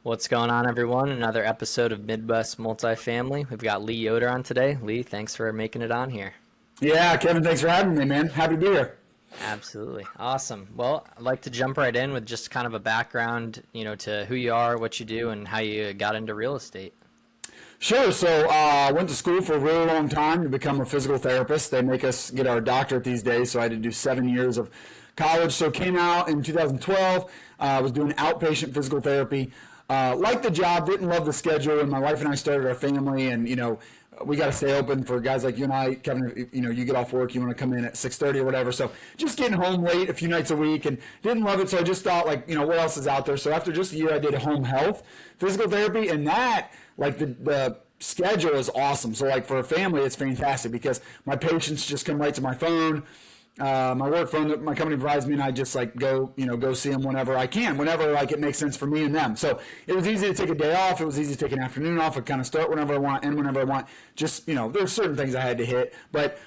What's going on, everyone? Another episode of Midwest Multifamily. We've got Lee Yoder on today. Lee, thanks for making it on here. Yeah, Kevin, thanks for having me, man. Happy to be here. Absolutely. Awesome. Well, I'd like to jump right in with just kind of a background, to who you are, what you do, and how you got into real estate. Sure. So I went to school for a really long time to become a physical therapist. They make us get our doctorate these days, so I had to do 7 years of college. So came out in 2012. I was doing outpatient physical therapy. Liked the job, didn't love the schedule, and my wife and I started our family, and we got to stay open for guys like you and I, Kevin. You get off work, you want to come in at 6:30 or whatever. So just getting home late a few nights a week, and didn't love it. So I just thought, what else is out there? So after just a year, I did home health physical therapy, and that, the schedule is awesome. So for a family, it's fantastic because my patients just come right to my phone. My work phone that my company provides me, and I just go see them whenever I can, whenever it makes sense for me and them. So it was easy to take a day off. It was easy to take an afternoon off. I kind of start whenever I want, end whenever I want. Just there's certain things I had to hit, but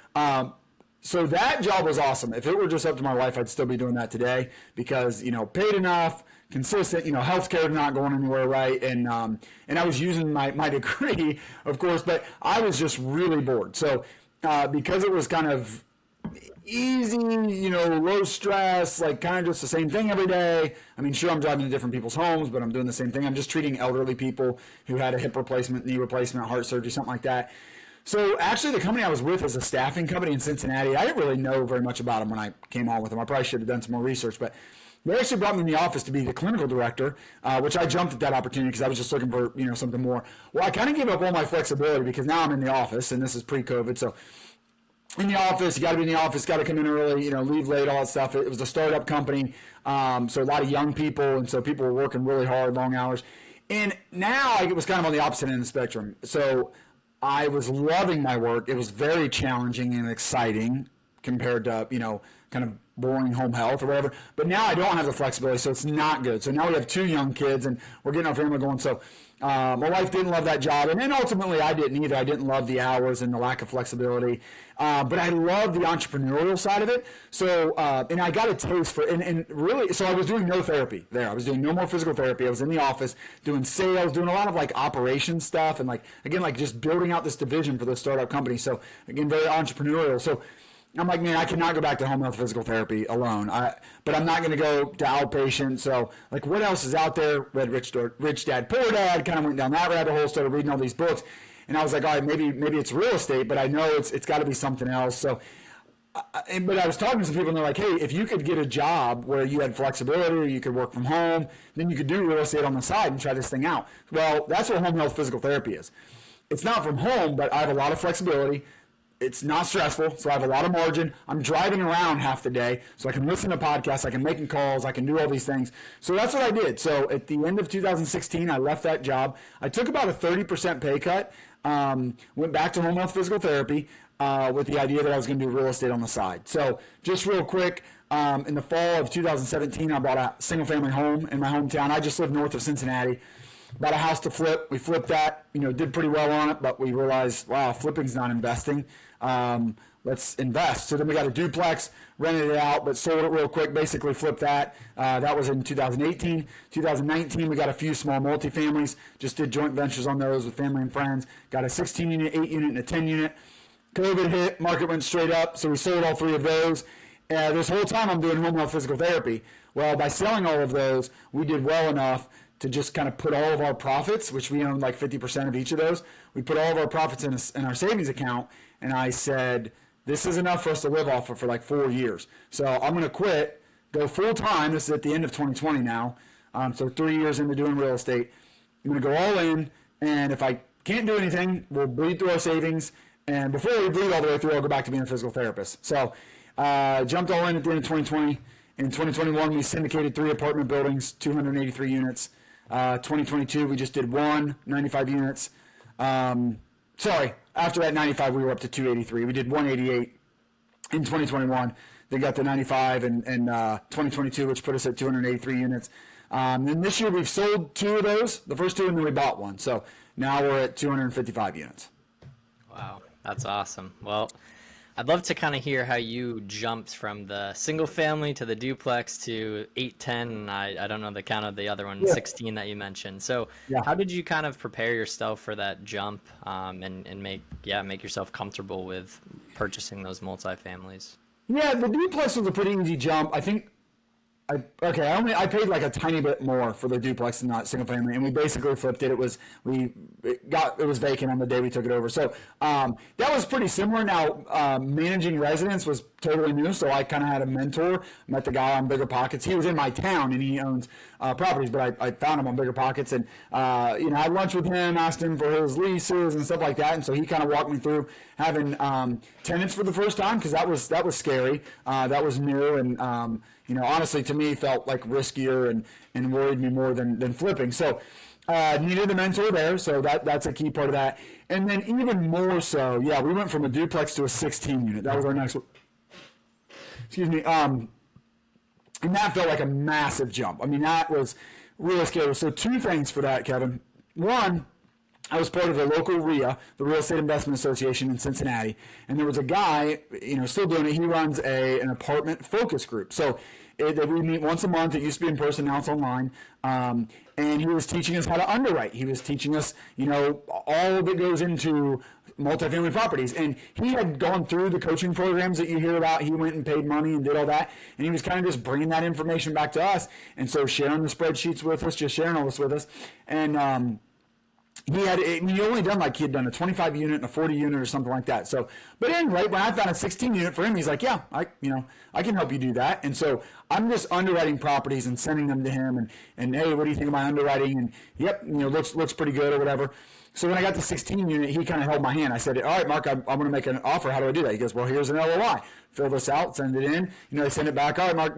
so that job was awesome. If it were just up to my wife, I'd still be doing that today because paid enough, consistent. Healthcare not going anywhere, right? And I was using my degree, of course, but I was just really bored. So because it was kind of easy, low stress, kind of just the same thing every day. I mean, sure, I'm driving to different people's homes, but I'm doing the same thing. I'm just treating elderly people who had a hip replacement, knee replacement, heart surgery, something like that. So actually, the company I was with is a staffing company in Cincinnati. I didn't really know very much about them when I came on with them. I probably should have done some more research, but they actually brought me in the office to be the clinical director, which I jumped at that opportunity because I was just looking for something more. Well, I kind of gave up all my flexibility because now I'm in the office, and this is pre-COVID, so in the office, you got to be in the office, got to come in early, leave late, all that stuff. It was a startup company, so a lot of young people, and so people were working really hard, long hours. And now it was kind of on the opposite end of the spectrum. So I was loving my work. It was very challenging and exciting compared to, kind of boring home health or whatever. But now I don't have the flexibility, so it's not good. So now we have two young kids, and we're getting our family going. So my wife didn't love that job, and then ultimately I didn't either. I didn't love the hours and the lack of flexibility, but I love the entrepreneurial side of it. So and I got a taste for and really. So I was doing no therapy there. I was doing no more physical therapy. I was in the office doing sales, doing a lot of operations stuff, and just building out this division for the startup company. So again, very entrepreneurial. So I'm like, man, I cannot go back to home health physical therapy alone. But I'm not going to go to outpatient. So, what else is out there? Read Rich Dad, Poor Dad. Kind of went down that rabbit hole. Started reading all these books, and I was like, all right, maybe it's real estate, but I know it's got to be something else. So, but I was talking to some people, and they're like, hey, if you could get a job where you had flexibility, or you could work from home, then you could do real estate on the side and try this thing out. Well, that's what home health physical therapy is. It's not from home, but I have a lot of flexibility. It's not stressful, so I have a lot of margin. I'm driving around half the day, so I can listen to podcasts, I can make calls, I can do all these things. So that's what I did. So at the end of 2016, I left that job. I took about a 30% pay cut, went back to home health physical therapy with the idea that I was going to do real estate on the side. So just real quick, in the fall of 2017, I bought a single-family home in my hometown. I just live north of Cincinnati. Bought a house to flip. We flipped that, did pretty well on it, but we realized, wow, flipping's not investing. Let's invest. So then we got a duplex, rented it out, but sold it real quick, basically flipped that. That was in 2018. 2019, we got a few small multifamilies, just did joint ventures on those with family and friends. Got a 16-unit, 8-unit, and a 10-unit. COVID hit, market went straight up, so we sold all three of those. This whole time I'm doing home health physical therapy. Well, by selling all of those, we did well enough to just kind of put all of our profits, which we own 50% of each of those, we put all of our profits in our savings account, and I said, this is enough for us to live off of for 4 years. So I'm going to quit, go full time. This is at the end of 2020 now, so 3 years into doing real estate. I'm going to go all in, and if I can't do anything, we'll bleed through our savings, and before we bleed all the way through, I'll go back to being a physical therapist. So jumped all in at the end of 2020. In 2021, we syndicated 3 apartment buildings, 283 units. 2022, we just did 95 units. After that 95, we were up to 283. We did 188 in 2021. They got the 95 in 2022, which put us at 283 units. And this year, we've sold 2 of those, the first 2, and then we bought 1. So now we're at 255 units. Wow, that's awesome. Well, I'd love to kind of hear how you jumped from the single family to the duplex to 8, 10, and I don't know the count of the other one, Yeah. 16 that you mentioned. So Yeah. how did you kind of prepare yourself for that jump, and make yourself comfortable with purchasing those multifamilies? Yeah, the duplex was a pretty easy jump. I think I paid like a tiny bit more for the duplex than not single family, and we basically flipped it. It was vacant on the day we took it over, so that was pretty similar. Now managing residents was totally new, so I kind of had a mentor. Met the guy on Bigger Pockets. He was in my town and he owns properties, but I found him on Bigger Pockets, and I had lunch with him, asked him for his leases and stuff like that, and so he kind of walked me through having tenants for the first time, because that was scary. That was new, and honestly, to me, felt like riskier and worried me more than flipping. So needed a mentor there, so that's a key part of that. And then even more so, yeah, we went from a duplex to a 16 unit. That was our next one. Excuse me. And that felt like a massive jump. I mean, that was really scary. So two things for that, Kevin. One, I was part of the local RIA, the Real Estate Investment Association in Cincinnati, and there was a guy, still doing it. He runs an apartment focus group. So we meet once a month. It used to be in person, now it's online. And he was teaching us how to underwrite. He was teaching us, all of it goes into multifamily properties. And he had gone through the coaching programs that you hear about. He went and paid money and did all that. And he was kind of just bringing that information back to us. And so sharing the spreadsheets with us, just sharing all this with us. And he only done he had done a 25 unit and a 40 unit or something like that. So, but anyway, when I found a 16 unit for him, he's like, yeah, I can help you do that. And so I'm just underwriting properties and sending them to him and hey, what do you think of my underwriting? And yep, looks pretty good or whatever. So when I got the 16 unit, he kind of held my hand. I said, all right, Mark, I'm going to make an offer. How do I do that? He goes, well, here's an LOI. Fill this out, send it in. They send it back. All right, Mark,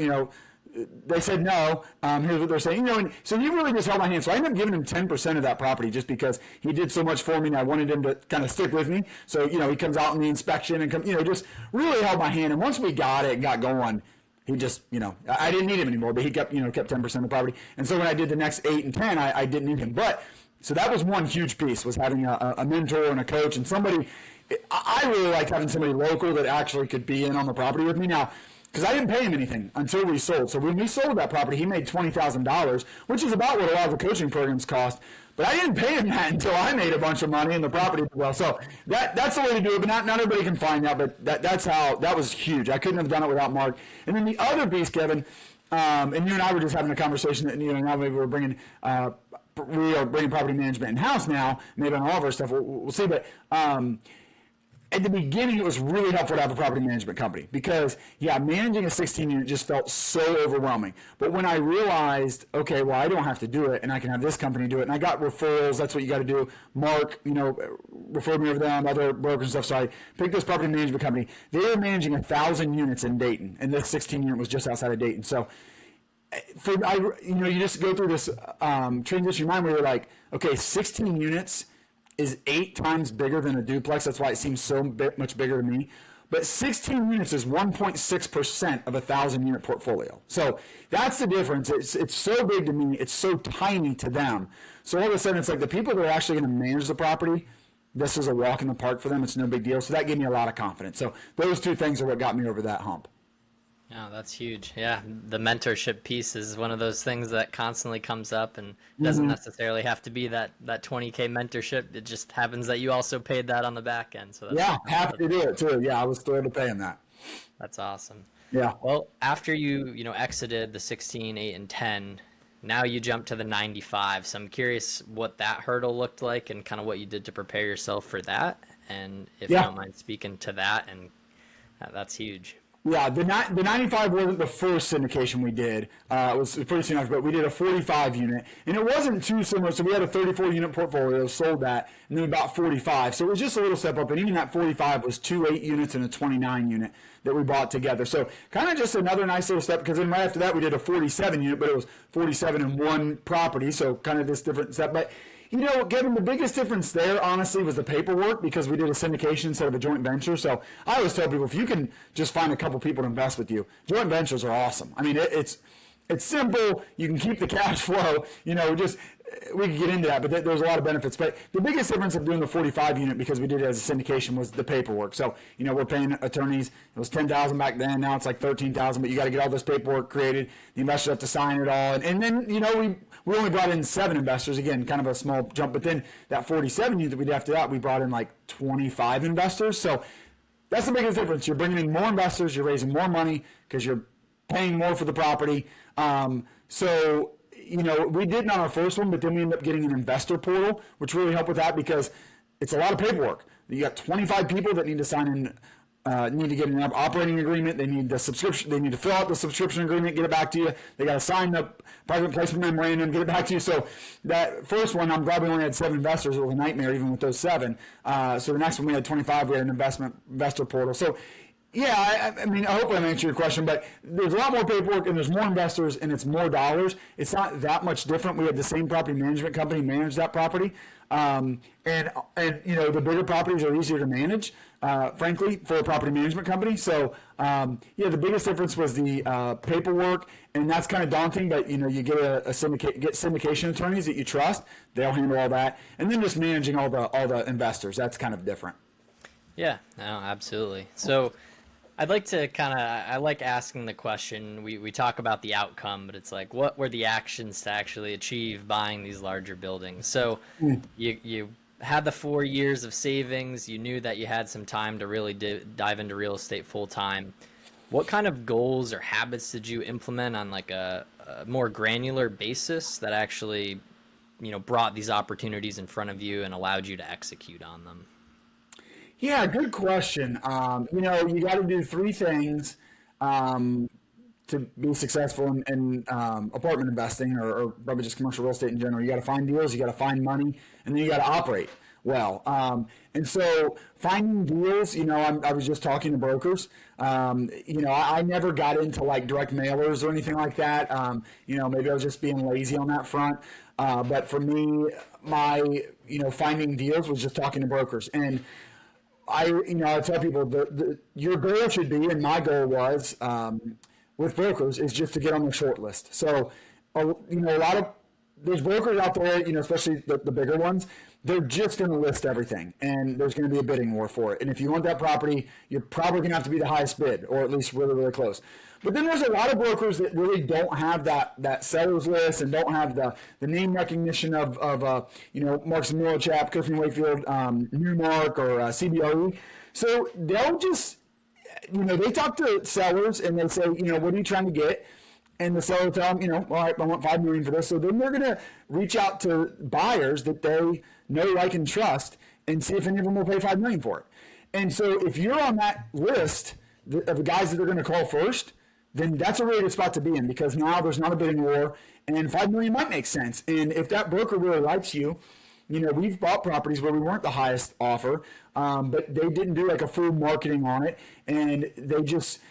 they said no. Here's what they're saying. And so he really just held my hand. So I ended up giving him 10% of that property just because he did so much for me, and I wanted him to kind of stick with me. So he comes out in the inspection and just really held my hand. And once we got it and got going, he just I didn't need him anymore, but he kept 10% of the property. And so when I did the next 8 and 10, I didn't need him. But so that was one huge piece, was having a mentor and a coach and somebody. I really liked having somebody local that actually could be in on the property with me. Now, because I didn't pay him anything until we sold. So when we sold that property, he made $20,000, which is about what a lot of the coaching programs cost. But I didn't pay him that until I made a bunch of money and the property did well. So that's the way to do it. But not everybody can find that. But that was huge. I couldn't have done it without Mark. And then the other piece, Kevin, and you and I were just having a conversation that now maybe we are bringing property management in house now. Maybe on all of our stuff, we'll see. But at the beginning, it was really helpful to have a property management company because, managing a 16 unit just felt so overwhelming. But when I realized, okay, well, I don't have to do it, and I can have this company do it, and I got referrals, that's what you got to do. Mark, referred me over them, other brokers and stuff, so I picked this property management company. They were managing 1,000 units in Dayton, and this 16 unit was just outside of Dayton. So, you just go through this transition in your mind where you're like, okay, 16 units is 8 times bigger than a duplex. That's why it seems so much bigger to me. But 16 units is 1.6% of a 1,000 unit portfolio. So that's the difference. It's so big to me. It's so tiny to them. So all of a sudden, it's like the people that are actually going to manage the property, this is a walk in the park for them. It's no big deal. So that gave me a lot of confidence. So those two things are what got me over that hump. Oh, that's huge. Yeah, the mentorship piece is one of those things that constantly comes up and doesn't necessarily have to be that 20K mentorship. It just happens that you also paid that on the back end. So happy to do it too. Yeah, I was thrilled to pay him that. That's awesome. Yeah. Well, after you exited the 16, 8, and 10, now you jump to the 95. So I'm curious what that hurdle looked like and kind of what you did to prepare yourself for that. And if you don't mind speaking to that, and that's huge. Yeah, the 95 wasn't the first syndication we did. It was pretty soon after, but we did a 45 unit, and it wasn't too similar. So we had a 34 unit portfolio, sold that, and then about 45. So it was just a little step up, and even that 45 was 2 8 units and a 29 unit that we bought together. So kind of just another nice little step, because then right after that we did a 47 unit, but it was 47 in one property, so kind of this different step. But Kevin, the biggest difference there, honestly, was the paperwork, because we did a syndication instead of a joint venture. So I always tell people, if you can just find a couple people to invest with you, joint ventures are awesome. I mean, it's it's simple. You can keep the cash flow. We could get into that, but there's a lot of benefits. But the biggest difference of doing the 45 unit, because we did it as a syndication, was the paperwork. So, we're paying attorneys. It was $10,000 back then. Now it's like $13,000, but you got to get all this paperwork created. The investors have to sign it all. And then, we only brought in 7 investors. Again, kind of a small jump. But then that 47 unit that we did after that, we brought in like 25 investors. So that's the biggest difference. You're bringing in more investors. You're raising more money because you're paying more for the property. We did on our first one, but then we ended up getting an investor portal, which really helped with that because it's a lot of paperwork. You got 25 people that need to sign in, need to get an operating agreement. They need the subscription. They need to fill out the subscription agreement, get it back to you. They got to sign the private placement memorandum, get it back to you. So that first one, I'm glad we only had 7 investors. It was a nightmare even with those 7. So the next one we had 25. We had an investor portal. So yeah, I mean, I hope I'm answering your question, but there's a lot more paperwork and there's more investors and it's more dollars. It's not that much different. We have the same property management company manage that property. And the bigger properties are easier to manage, frankly, for a property management company. So, the biggest difference was the paperwork, and that's kind of daunting, but, you get get syndication attorneys that you trust. They'll handle all that. And then just managing all the investors. That's kind of different. Yeah, no, absolutely. So I'd like to I like asking the question, we talk about the outcome, but it's like, what were the actions to actually achieve buying these larger buildings? So you had the 4 years of savings, you knew that you had some time to really dive into real estate full time. What kind of goals or habits did you implement on like a more granular basis that actually, brought these opportunities in front of you and allowed you to execute on them? Yeah, good question. You got to do 3 things to be successful in apartment investing or probably just commercial real estate in general. You got to find deals, you got to find money, and then you got to operate well. And so finding deals, I was just talking to brokers. I never got into like direct mailers or anything like that. Maybe I was just being lazy on that front. But for me, my, finding deals was just talking to brokers. And I tell people your goal should be, and my goal was with brokers, is just to get on the short list. So, there's brokers out there, especially the bigger ones, they're just going to list everything, and there's going to be a bidding war for it. And if you want that property, you're probably going to have to be the highest bid, or at least really, really close. But then there's a lot of brokers that really don't have that seller's list and don't have the name recognition of Marks and Millichap, Cushman Wakefield, Newmark, or CBRE. So they'll just, they talk to sellers and they say, what are you trying to get? And the seller will tell them, all right, I want $5 million for this. So then they're going to reach out to buyers that they know, like, and trust and see if any of them will pay $5 million for it. And so if you're on that list of the guys that they're going to call first, then that's a really good spot to be in, because now there's not a bidding war and $5 million might make sense. And if that broker really likes you, we've bought properties where we weren't the highest offer, but they didn't do like a full marketing on it. And they just,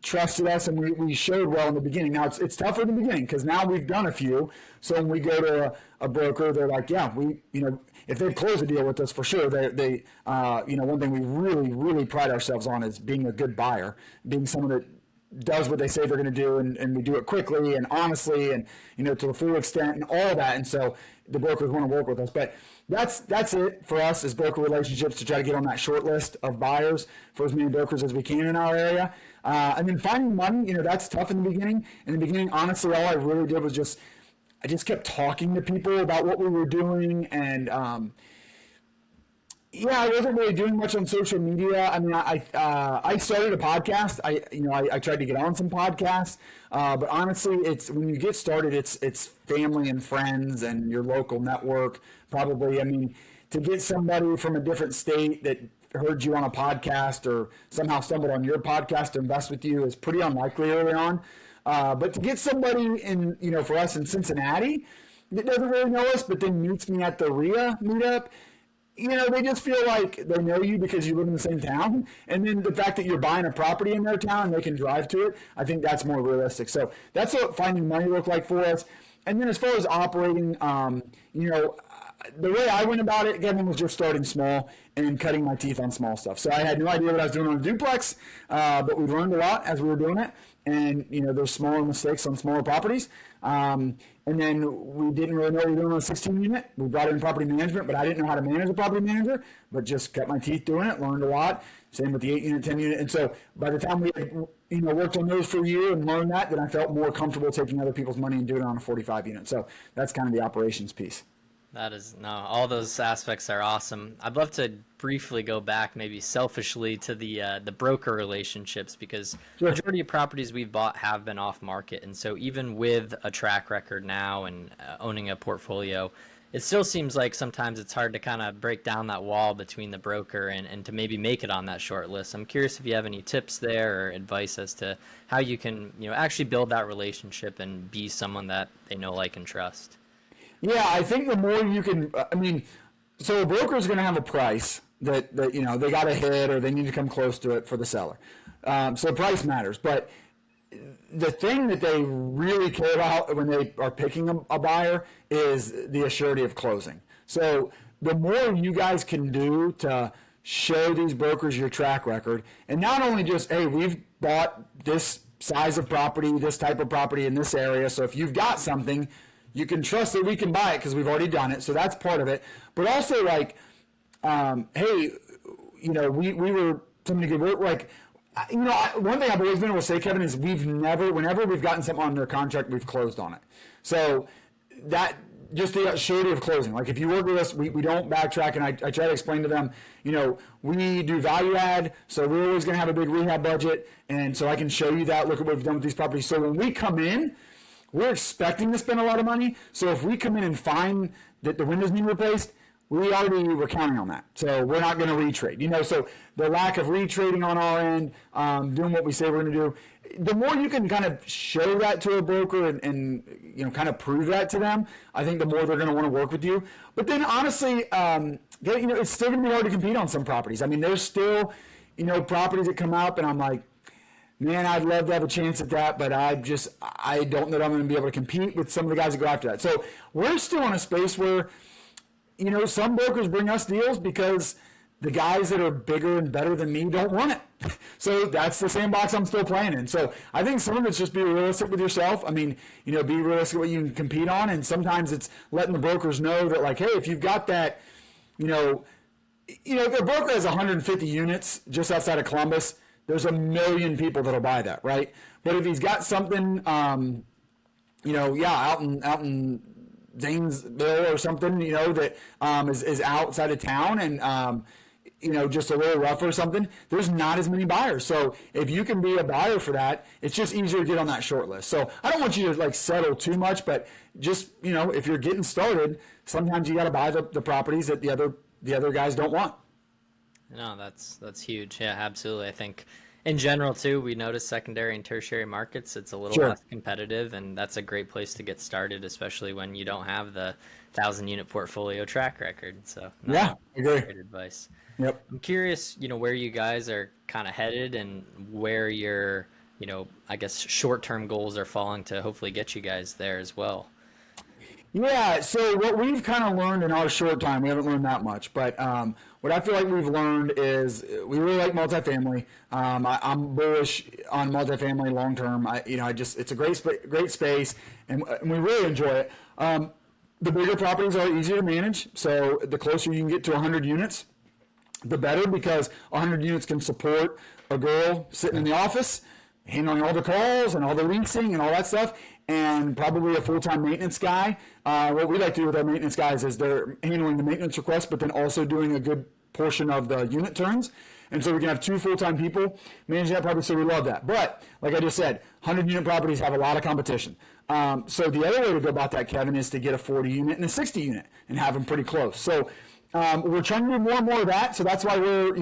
trusted us, and we showed well in the beginning. Now it's tougher in the beginning because now we've done a few. So when we go to a broker, they're like, yeah, if they close a deal with us, for sure, they one thing we really, really pride ourselves on is being a good buyer, being someone that does what they say they're going to do, and we do it quickly and honestly and to the full extent and all that. And so the brokers want to work with us. But that's it for us as broker relationships, to try to get on that short list of buyers for as many brokers as we can in our area. And then finding money, that's tough in the beginning. In the beginning, honestly, all I really did was I just kept talking to people about what we were doing. And I wasn't really doing much on social media. I mean, I started a podcast. I tried to get on some podcasts, but honestly, it's when you get started, it's family and friends and your local network. Probably, I mean, to get somebody from a different state that heard you on a podcast or somehow stumbled on your podcast to invest with you is pretty unlikely early on. But to get somebody in, for us in Cincinnati that doesn't really know us, but then meets me at the RIA meetup, they just feel like they know you because you live in the same town. And then the fact that you're buying a property in their town and they can drive to it, I think that's more realistic. So that's what finding money looked like for us. And then as far as operating, the way I went about it, Kevin, was just starting small and cutting my teeth on small stuff. So I had no idea what I was doing on a duplex, but we learned a lot as we were doing it. And, there's smaller mistakes on smaller properties. And then we didn't really know what we were doing on a 16 unit. We brought in property management, but I didn't know how to manage a property manager, but just cut my teeth doing it, learned a lot. Same with the 8 unit, 10 unit. And so by the time we had, worked on those for a year and learned that, then I felt more comfortable taking other people's money and doing it on a 45 unit. So that's kind of the operations piece. That is, no, all those aspects are awesome. I'd love to briefly go back, maybe selfishly, to the broker relationships, because Sure. majority of properties we've bought have been off market, and so even with a track record now and owning a portfolio, it still seems like sometimes it's hard to kind of break down that wall between the broker and to maybe make it on that short list. I'm curious if you have any tips there or advice as to how you can, actually build that relationship and be someone that they know, like, and trust. Yeah, I think the more you can, so a broker is going to have a price that they got to hit or they need to come close to it for the seller. So price matters, but the thing that they really care about when they are picking a buyer is the assurity of closing. So the more you guys can do to show these brokers your track record, and not only just, hey, we've bought this size of property, this type of property in this area, so if you've got something, you can trust that we can buy it because we've already done it. So that's part of it. But also, like, hey, we were something good. We're like, one thing I've always been able to say, Kevin, is whenever we've gotten something under contract, we've closed on it. So that, just the surety of closing. Like, if you work with us, we don't backtrack, and I try to explain to them, we do value add, so we're always going to have a big rehab budget, and so I can show you that. Look at what we've done with these properties. So when we come in, we're expecting to spend a lot of money. So if we come in and find that the windows need replaced, we already were counting on that. So we're not going to retrade. So the lack of retrading on our end, doing what we say we're going to do, the more you can kind of show that to a broker and kind of prove that to them, I think the more they're going to want to work with you. But then honestly, it's still going to be hard to compete on some properties. I mean, there's still, properties that come up and I'm like, man, I'd love to have a chance at that, but I don't know that I'm going to be able to compete with some of the guys that go after that. So we're still in a space where, some brokers bring us deals because the guys that are bigger and better than me don't want it. So that's the sandbox I'm still playing in. So I think some of it's just be realistic with yourself. I mean, be realistic what you can compete on. And sometimes it's letting the brokers know that, like, hey, if you've got that, if a broker has 150 units just outside of Columbus, there's 1 million people that'll buy that, right? But if he's got something, out in Zanesville or something, that is outside of town and just a little rough or something, there's not as many buyers. So if you can be a buyer for that, it's just easier to get on that short list. So I don't want you to settle too much, but just if you're getting started, sometimes you got to buy the properties that the other guys don't want. No, that's huge. Yeah, absolutely. I think in general too, we notice secondary and tertiary markets, it's a little Sure. less competitive, and that's a great place to get started, especially when you don't have the 1,000-unit portfolio track record. So no, Yeah, I agree. great advice. Yep. I'm curious, where you guys are kind of headed and where your, I guess short-term goals are falling to hopefully get you guys there as well. Yeah, so what we've kind of learned in our short time, we haven't learned that much, but what I feel like we've learned is we really like multifamily. I'm bullish on multifamily long term. It's a great space, and we really enjoy it. The bigger properties are easier to manage, so the closer you can get to 100 units, the better, because 100 units can support a girl sitting in the office, handling all the calls and all the leasing and all that stuff, and probably a full-time maintenance guy. What we like to do with our maintenance guys is they're handling the maintenance requests, but then also doing a good portion of the unit turns. And so we can have 2 full-time people managing that property, so we love that. But like I just said, 100-unit properties have a lot of competition. So the other way to go about that, Kevin, is to get a 40-unit and a 60-unit and have them pretty close. So we're trying to do more and more of that. So that's why we're,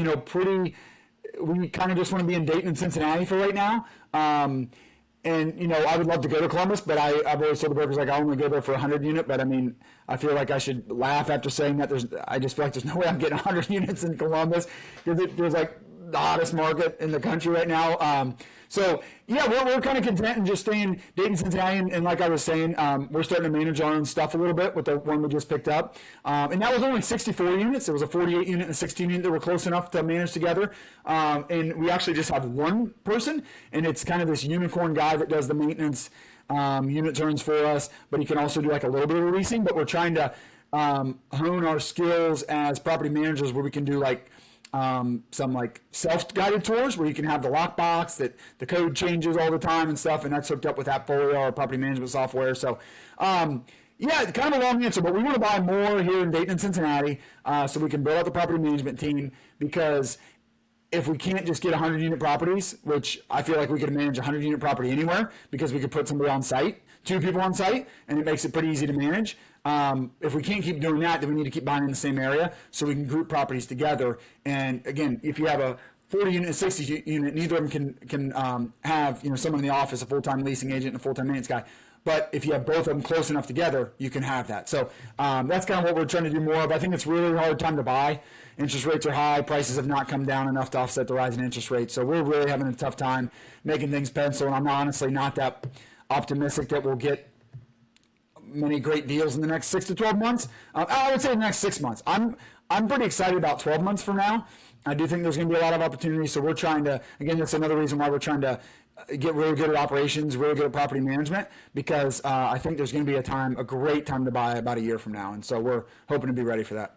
we kind of just want to be in Dayton and Cincinnati for right now. And, I would love to go to Columbus, but I've always told the brokers, I only go there for 100 unit. But I mean, I feel like I should laugh after saying that. I just feel like there's no way I'm getting 100 units in Columbus, because there's the hottest market in the country right now. So yeah, we're kind of content in just staying Dayton, Cincinnati, and like I was saying, we're starting to manage our own stuff a little bit with the one we just picked up, and that was only 64 units. It was a 48 unit and a 16 unit that were close enough to manage together, and we actually just have one person, and it's kind of this unicorn guy that does the maintenance, unit turns for us, but he can also do like a little bit of leasing. But we're trying to hone our skills as property managers, where we can do like some like self-guided tours where you can have the lockbox that the code changes all the time and stuff, and that's hooked up with Appfolio, our property management software. So yeah, kind of a long answer, but we want to buy more here in Dayton and Cincinnati, so we can build out the property management team, because if we can't just get 100 unit properties, which I feel like we could manage a 100 unit property anywhere, because we could put somebody on site, 2 people on site, and it makes it pretty easy to manage. If we can't keep doing that, then we need to keep buying in the same area so we can group properties together. And again, if you have a 40 unit and 60 unit, neither of them can have someone in the office, a full-time leasing agent and a full-time maintenance guy. But if you have both of them close enough together, you can have that. So that's kind of what we're trying to do more of. I think it's really hard time to buy. Interest rates are high. Prices have not come down enough to offset the rise in interest rates. So we're really having a tough time making things pencil. And I'm honestly not that optimistic that we'll get many great deals in the next 6 to 12 months. I would say the next 6 months. I'm pretty excited about 12 months from now. I do think there's going to be a lot of opportunities. So we're trying to, again, that's another reason why we're trying to get really good at operations, really good at property management, because I think there's going to be a great time to buy about a year from now. And so we're hoping to be ready for that.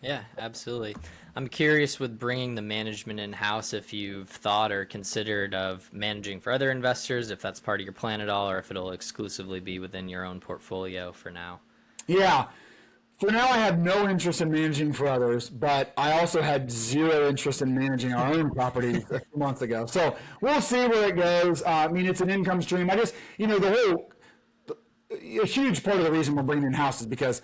Yeah, absolutely. I'm curious, with bringing the management in-house, if you've thought or considered of managing for other investors, if that's part of your plan at all, or if it'll exclusively be within your own portfolio for now. Yeah. For now, I have no interest in managing for others, but I also had zero interest in managing our own properties a few months ago. So we'll see where it goes. I mean, it's an income stream. A huge part of the reason we're bringing it in-house is because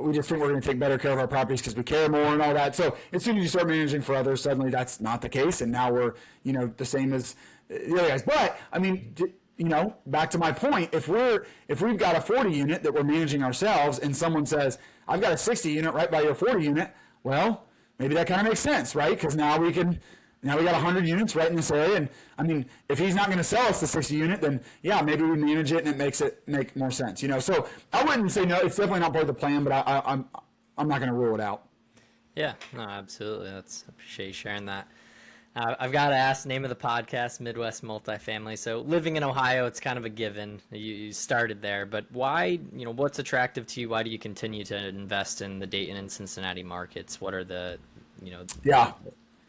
we just think we're going to take better care of our properties because we care more and all that. So as soon as you start managing for others, suddenly that's not the case. And now we're, the same as the other guys. But I mean, back to my point, if we've got a 40 unit that we're managing ourselves and someone says, I've got a 60 unit right by your 40 unit, well, maybe that kind of makes sense, right? Because now we got 100 units right in this area. And I mean, if he's not going to sell us the 60 unit, then yeah, maybe we manage it and it makes it make more sense, So I wouldn't say no, it's definitely not part of the plan, but I'm not going to rule it out. Yeah, no, absolutely. I appreciate you sharing that. I've got to ask, name of the podcast, Midwest Multifamily. So living in Ohio, it's kind of a given. You started there, but why, what's attractive to you? Why do you continue to invest in the Dayton and Cincinnati markets? What are the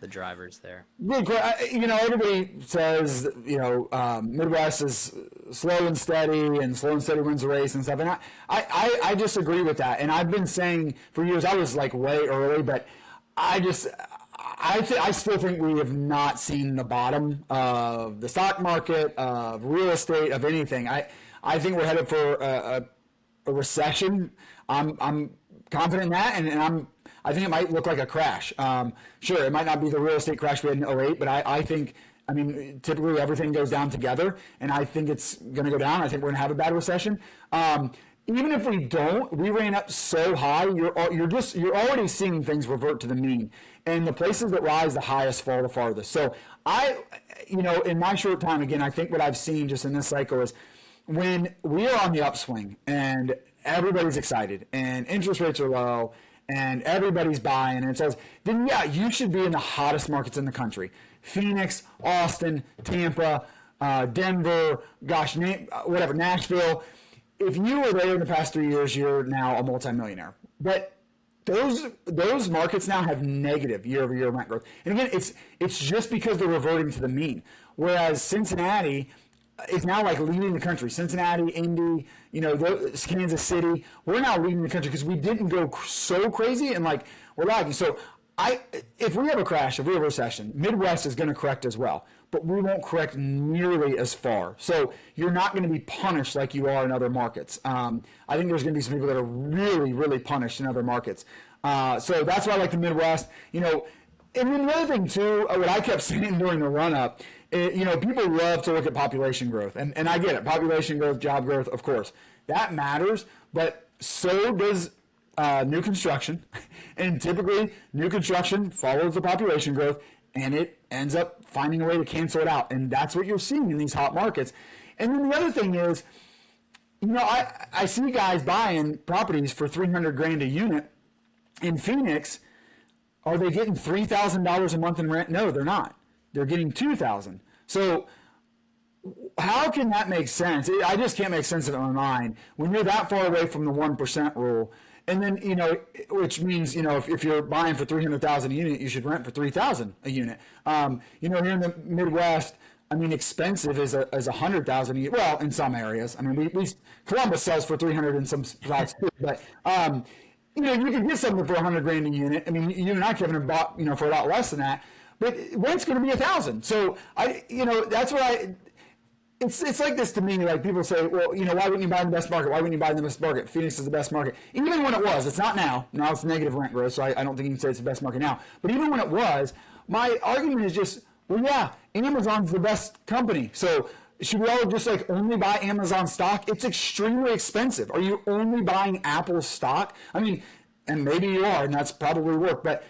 drivers there? Good. Everybody says, Midwest is slow and steady wins the race and stuff. And I disagree with that. And I've been saying for years, I was like way early, but I still think we have not seen the bottom of the stock market, of real estate, of anything. I think we're headed for a recession. I'm confident in that, and I think it might look like a crash. Sure, it might not be the real estate crash we had in 2008, but I think, typically everything goes down together, and I think it's going to go down. I think we're going to have a bad recession. Even if we don't, we ran up so high, you're already seeing things revert to the mean. And the places that rise the highest fall the farthest. So in my short time, again, I think what I've seen just in this cycle is when we are on the upswing and everybody's excited and interest rates are low and everybody's buying and it says, then yeah, you should be in the hottest markets in the country. Phoenix, Austin, Tampa, Denver, Nashville. If you were there in the past 3 years, you're now a multimillionaire. But those markets now have negative year-over-year rent growth. And again, it's just because they're reverting to the mean. Whereas Cincinnati is now like leading the country. Cincinnati, Indy, Kansas City, we're now leading the country because we didn't go so crazy and like we're lagging. So if we have a crash, if we have a recession, Midwest is going to correct as well. But we won't correct nearly as far. So you're not going to be punished like you are in other markets. I think there's going to be some people that are really, really punished in other markets. So that's why I like the Midwest. And then the other thing too, what I kept saying during the run-up, people love to look at population growth. And I get it. Population growth, job growth, of course. That matters. But so does new construction. And typically, new construction follows the population growth. And ends up finding a way to cancel it out. And that's what you're seeing in these hot markets. And then the other thing is, I see guys buying properties for $300,000 a unit in Phoenix. Are they getting $3,000 a month in rent? No, they're not. They're getting $2,000. So how can that make sense? I just can't make sense of it in my mind when you're that far away from the 1% rule. And then, which means, if you're buying for $300,000 a unit, you should rent for $3,000 a unit. Here in the Midwest, expensive is $100,000 a unit. Well, in some areas, Columbus sells for $300 in some spots too. But you can get something for $100,000 a unit. You and I, Kevin, have bought for a lot less than that. But rent's going to be $1,000. So that's what It's like this to me. Like people say, well, why wouldn't you buy in the best market? Why wouldn't you buy in the best market? Phoenix is the best market. Even when it was, it's not now. Now it's negative rent growth, so I don't think you can say it's the best market now. But even when it was, my argument is just, well, yeah, Amazon's the best company. So should we all just only buy Amazon stock? It's extremely expensive. Are you only buying Apple stock? And maybe you are, and that's probably work, but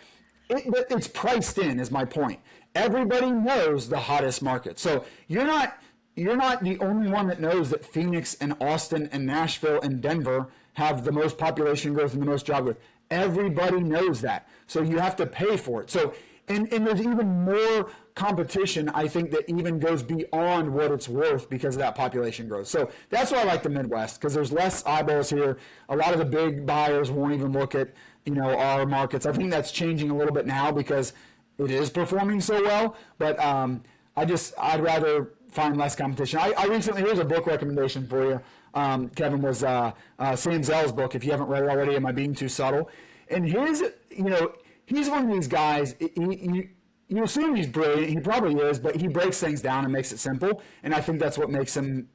it's priced in, is my point. Everybody knows the hottest market. So you're not the only one that knows that Phoenix and Austin and Nashville and Denver have the most population growth and the most job growth. Everybody knows that. So you have to pay for it. So, and there's even more competition, I think, that even goes beyond what it's worth because of that population growth. So that's why I like the Midwest, because there's less eyeballs here. A lot of the big buyers won't even look at, our markets. I think that's changing a little bit now because it is performing so well. But I'd rather find less competition. I recently, here's a book recommendation for you, Kevin, was Sam Zell's book. If you haven't read it already, Am I Being Too Subtle? And he's one of these guys, you assume he's brilliant, he probably is, but he breaks things down and makes it simple, and I think that's what makes him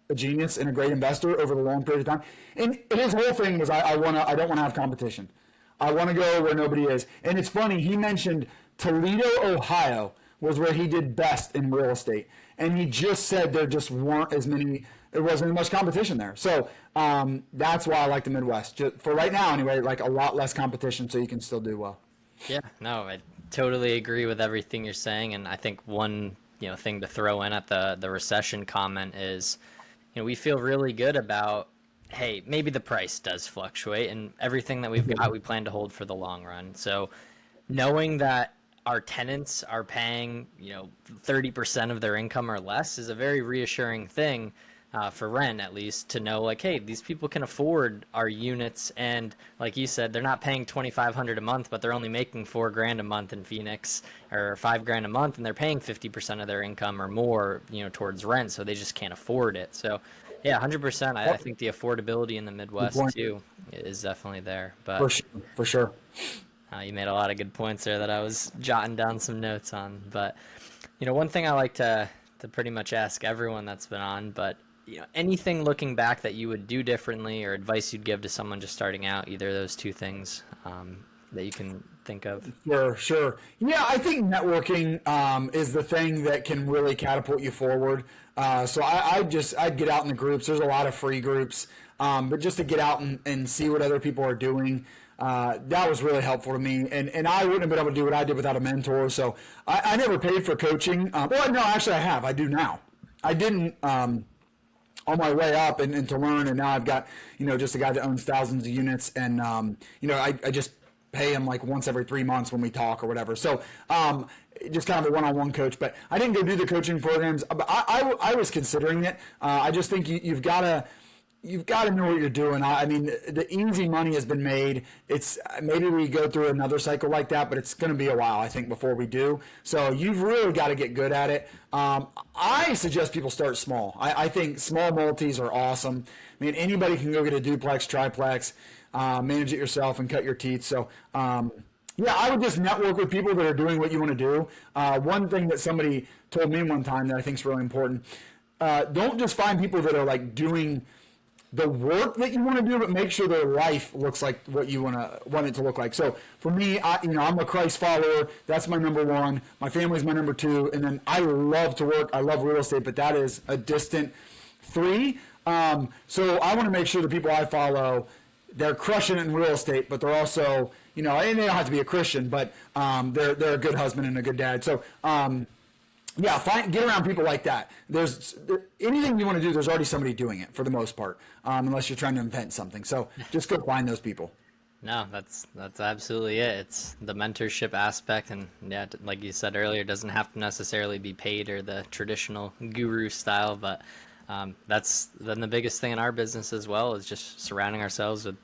a genius and a great investor over the long period of time. And his whole thing was, I don't want to have competition. I want to go where nobody is. And it's funny, he mentioned Toledo, Ohio was where he did best in real estate. And he just said there just weren't there wasn't much competition there. So that's why I like the Midwest. Just for right now anyway, a lot less competition so you can still do well. Yeah, no, I totally agree with everything you're saying. And I think one thing to throw in at the recession comment is, we feel really good about, hey, maybe the price does fluctuate and everything that we've got, we plan to hold for the long run. So knowing that our tenants are paying, 30% of their income or less is a very reassuring thing for rent, at least, to know hey, these people can afford our units. And like you said, they're not paying $2,500 a month, but they're only making $4,000 a month in Phoenix or $5,000 a month, and they're paying 50% of their income or more, towards rent. So they just can't afford it. So yeah, 100%. I think the affordability in the Midwest too is definitely there. But for sure. You made a lot of good points there that I was jotting down some notes on. But, one thing I like to pretty much ask everyone that's been on, but, anything looking back that you would do differently or advice you'd give to someone just starting out, either of those two things that you can think of? Sure. Yeah, I think networking is the thing that can really catapult you forward. So I'd get out in the groups. There's a lot of free groups, but just to get out and see what other people are doing. That was really helpful to me, and I wouldn't have been able to do what I did without a mentor. So I never paid for coaching. Well, no, actually I have. I do now. I didn't on my way up and to learn, and now I've got just a guy that owns thousands of units, and I just pay him once every 3 months when we talk or whatever. So just kind of a one-on-one coach. But I didn't go do the coaching programs. But I was considering it. I just think you've got to know what you're doing. The easy money has been made. It's maybe we go through another cycle like that, but it's going to be a while, I think, before we do. So you've really got to get good at it. I suggest people start small. I think small multis are awesome. Anybody can go get a duplex, triplex, manage it yourself, and cut your teeth. So, yeah, I would just network with people that are doing what you want to do. One thing that somebody told me one time that I think is really important, don't just find people that are doing the work that you want to do, but make sure their life looks like what you want it to look like. So for me, I'm a Christ follower. That's my number one. My family's my number two. And then I love to work. I love real estate, but that is a distant three. So I want to make sure the people I follow they're crushing it in real estate, but they're also, you know, and they don't have to be a Christian, but they're a good husband and a good dad. So yeah, get around people like that. Anything you want to do, there's already somebody doing it for the most part, unless you're trying to invent something. So just go find those people. No, that's absolutely it. It's the mentorship aspect, and yeah, like you said earlier, it doesn't have to necessarily be paid or the traditional guru style, but that's then the biggest thing in our business as well is just surrounding ourselves with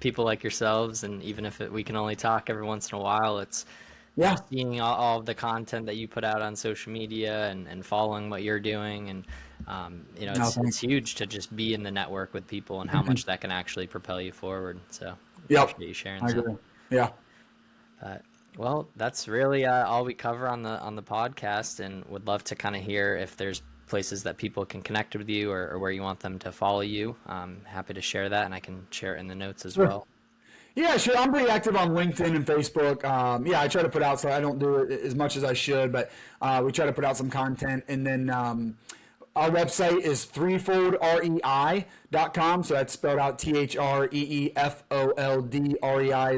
people like yourselves, and even if we can only talk every once in a while, it's Yeah. seeing all of the content that you put out on social media and following what you're doing, and No, it's thanks. huge to just be in the network with people and how much that can actually propel you forward. So Yep. appreciate you sharing I that. agree. Yeah. Well, that's really all we cover on the podcast, and would love to kind of hear if there's places that people can connect with you, or where you want them to follow you. I'm happy to share that, and I can share it in the notes as Sure. well. Yeah, sure. I'm pretty active on LinkedIn and Facebook. Yeah, I try to put out, so I don't do it as much as I should, but we try to put out some content. And then our website is threefoldrei.com. So that's spelled out THREEFOLDREI as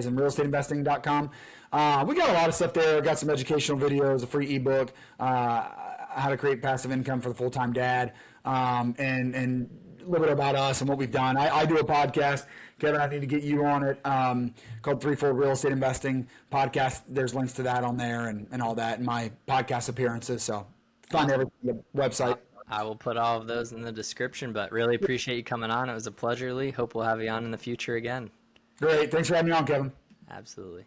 in realestatinvesting.com. We got a lot of stuff there. Got some educational videos, a free ebook, how to create passive income for the full-time dad, and a little bit about us and what we've done. I do a podcast. Kevin, I need to get you on it, called Threefold Real Estate Investing Podcast. There's links to that on there and all that, and my podcast appearances. So find Awesome. everything on the website. I will put all of those in the description, but really appreciate you coming on. It was a pleasure, Lee. Hope we'll have you on in the future again. Great. Thanks for having me on, Kevin. Absolutely.